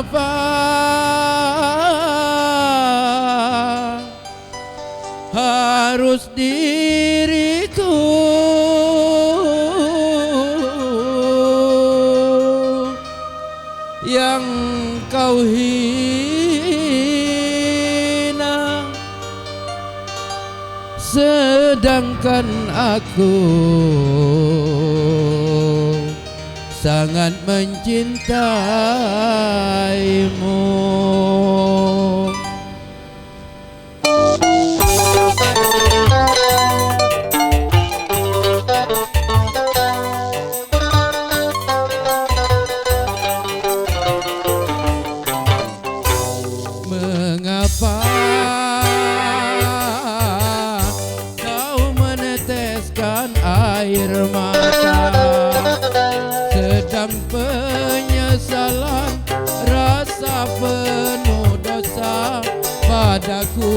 Mengapa harus diriku yang kau hina, sedangkan aku sangat mencintaimu. Mengapa kau meneteskan air mata, sedang penyesalan rasa penuh dosa padaku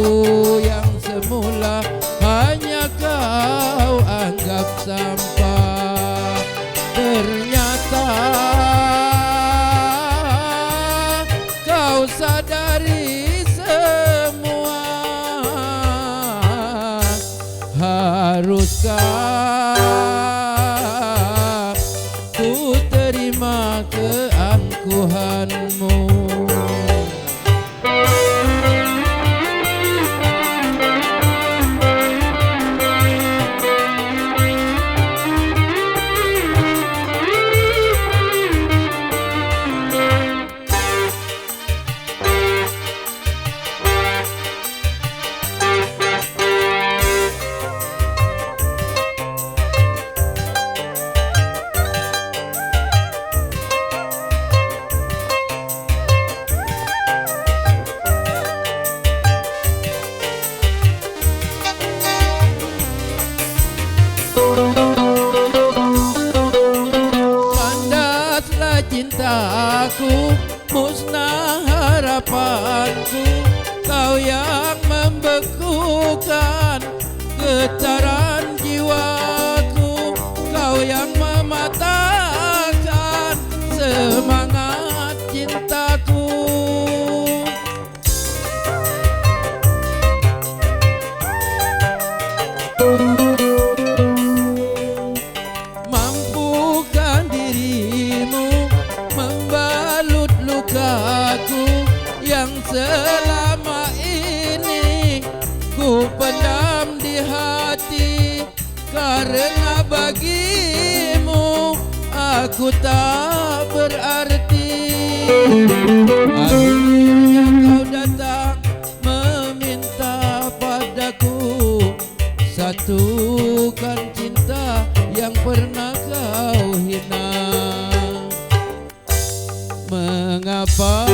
yang semula hanya kau anggap sampah. Ternyata kau sadari semua. Haruskah ku terima keangkuhanmu? Kandaslah cintaku, musnah harapanku, kau yang membekukan getaran jiwaku, kau yang mematahkan semangat cintaku. Mampukan dirimu membalut lukaku yang selama ini ku pendam di hati, karena bagimu aku tak berarti. Akhirnya kau datang meminta padaku, satukan cinta yang pernah kau hina. Mengapa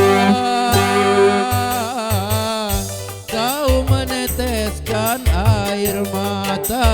kau meneteskan air mata?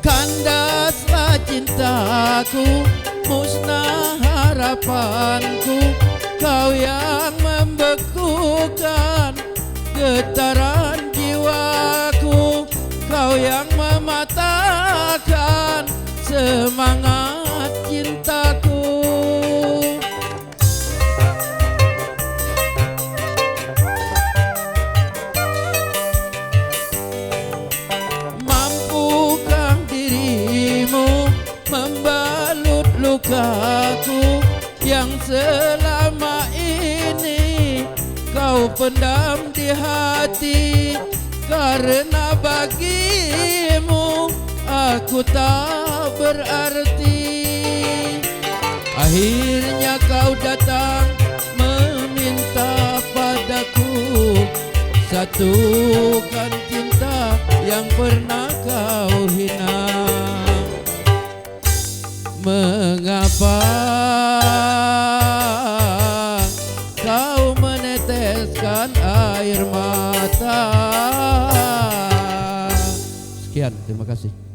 Kandaslah cintaku, musnah harapanku, kau yang membekukan getaran jiwaku, kau yang mematahkan semangat cintaku. Mampukah dirimu membalut lukaku yang selama ini kau pendam di hati, karena bagimu aku tak berarti. Akhirnya kau datang meminta padaku, satukan yang pernah kau hina. Mengapa kau meneteskan air mata? Sekian, terima kasih.